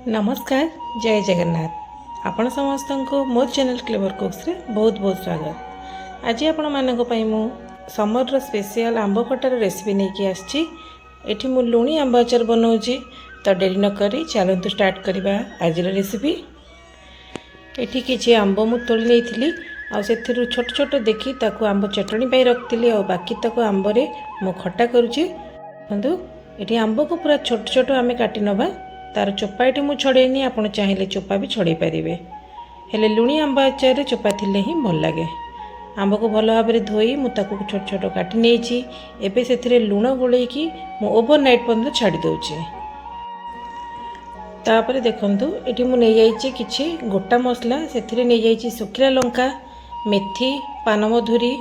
नमस्कार जय जगन्नाथ आपण समस्त को मो चैनल क्लेवर कुक्स रे बहुत बहुत स्वागत। आज आपण मानक पई मु समर रो स्पेशल आंब खटार रेसिपी नहीं कि आछि। एठी मु लुणी आंब अचार बनाउछि तो डेरी न करी चलंतु स्टार्ट करबा आज रो रेसिपी। एठी किछि आंब मु तोली नेथिली आ सेथिरु छोट छोट देखि ताकू आंब चटणी पई रखतिली आ बाकी तक आंब रे मु खट्टा करूछि। बंधु एठी आंब को पूरा छोट छोट आमे काटी नबा। तार चोपाटी मु छड़ेनी आप चाहिए चोपा भी छड़े पारे। हेले लुणी आंब आचार चोपा थिले ही भल लगे। आंब को भल भाव में धोई मुझे छोट छोट काटी नहीं एबे से लुण गोलैकी मु ओवरनाइट पर्यंत छाड़ी दूचे। तापर देखंतु एठी मु नै जाइछि किछि गोटा मसला से नै जाइछि सुखिला लंका मेथी पानमधुरी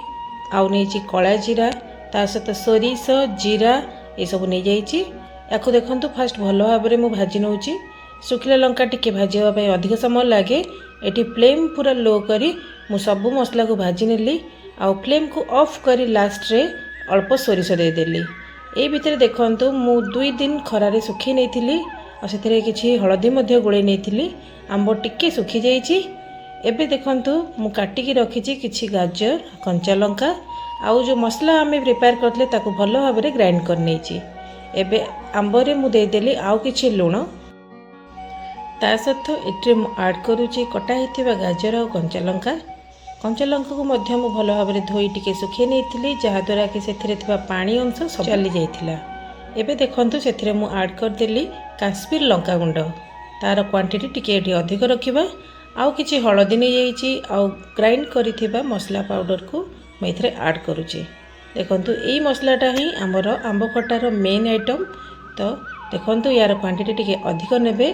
आउ नैछि कला जीरा ता सहित सोरिष जीरा ये सब नै जाइछि। याको देखंतु फास्ट भल भाव में मु भाजी नौची। सुखिला लंका टिके भाजवा अधिक समय लगे। एटी फ्लेम पूरा लो करी मु सब मसला को भाजी नेली आ फ्लेम को ऑफ करी लास्ट रे अल्प सोरिष दे देली। ए भितर देखंतु मु 2 दिन खरारे सुखी नेथिली आ सेथिरे किछि हळदी मध्ये गोळे नेथिली। आंबो टिके सुखी जाइछि। एबे देखंतु मु काटी की रखिछि किछि गाजर कंचा लंका आउ जो मसला आमे प्रिपेयर करथले ताको भल भाव में ग्राइंड कर नेछि। एबे आंबरे मु दे देली आउ किछि लुण ता सहित एट्रे मु ऐड करूची कटा हेतिबा गाजर और कंचा लंका को मध्य मु भल भाव में धोई टिके सुखे नेथिली जहा द्वारा कि सेथिरे थिबा पानी अंश सब चली जाइथिला। एबे देखंतु सेथिरे मु ऐड कर देली काश्मीर लंका गुंड तार क्वांटिटी टिके एठी अधिक रखिबा। आउ किछि हळदी नै जाइछि आउ ग्राइंड करिथिबा मसला पाउडर को मैं एथिरे ऐड करूची। देखंतु एई मसलाटा ही आमर आंब खटार मेन आइटम। तो देखंतु यार क्वांटिटी टिके अधिक नेबे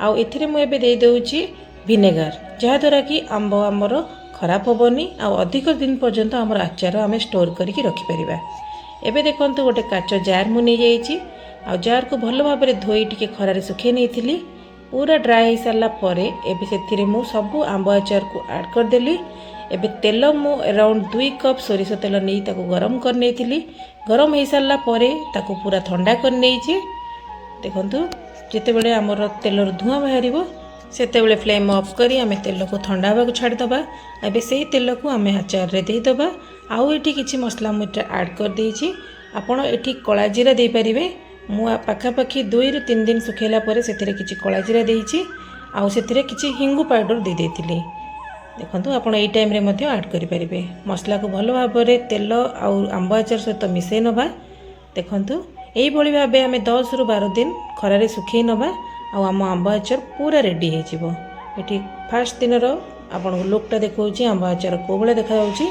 आउ एथिरे मु एबे दे देउची विनेगर जहा द्वारा कि आंब आमर खराब होबनी आउ अधिक दिन पर्यंत आमर आचार आमे स्टोर करिकि रखि परिबा। एबे देखंतु गोटे काच जार मु नै जाइछि आ जार को भल भाव में धोई टिके खरारे सुखे नेथिली। पूरा ड्राई हो सारा परे एबे सेथिरे मु सब आंब आचार को ऐड कर देली। एबे तेल मु अराउंड 2 कप सोरिष तेल नहीं ताको गरम कर नेथिली। गरम हो सारा परे ताको पूरा ठंडा कर नेछि। देखंतु जेते बेले हमर तेलर धुआं बाहरिबो सेते बेले फ्लेम ऑफ करी आमे तेल को ठंडा होबा को छाड़ दबा। एबे सेही तेल को आमे आचार रे दे दबा। आउ एठी किछि मसला मुटा ऐड कर देछि। आपण एठी कला जीरा दे परिबे। मु पाखा पाखी 2 रु 3 दिन सुखेला परे सेतिरे किछि कला जीरा देछि आउ सेतिरे किछि हिंगु पाउडर दे देथिली। देखंतु आपण एई टाइम रे मध्ये ऐड करि परिबे। मसला को भलो भाव रे तेल आउ आंब आचार सहित मिसै नबा। देखंतु एई भली भाबे आमे 10 रु 12 दिन खरारे सुखै नबा आउ आम आंब आचार पूरा रेडी हे जिवो। एठी फर्स्ट दिन रो आपण लुकटा देखौछि आंब आचार को बळे देखा जाउछि।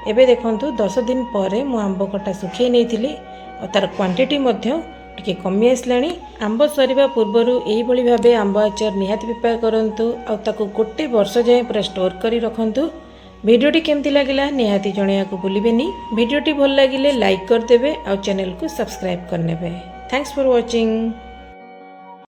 एबे देखंतु 10 दिन परे मु आंब खटा सुखै नेथिली आ तार क्वांटिटी मध्ये टिके कमी आसलाणी। आंब सरीबा पूर्वरु एई भली भाबे आंब आचार निहाती प्रिपेयर करंतु आ ताको गोटे वर्ष जाए पूरा स्टोर करी रखंतु। वीडियोटी केमती लागिला निहाती जणैया को भूलिबेनी। वीडियोटी भल लागिले लाइक कर देबे आ चैनल को सब्सक्राइब करनेबे। Thanks for watching.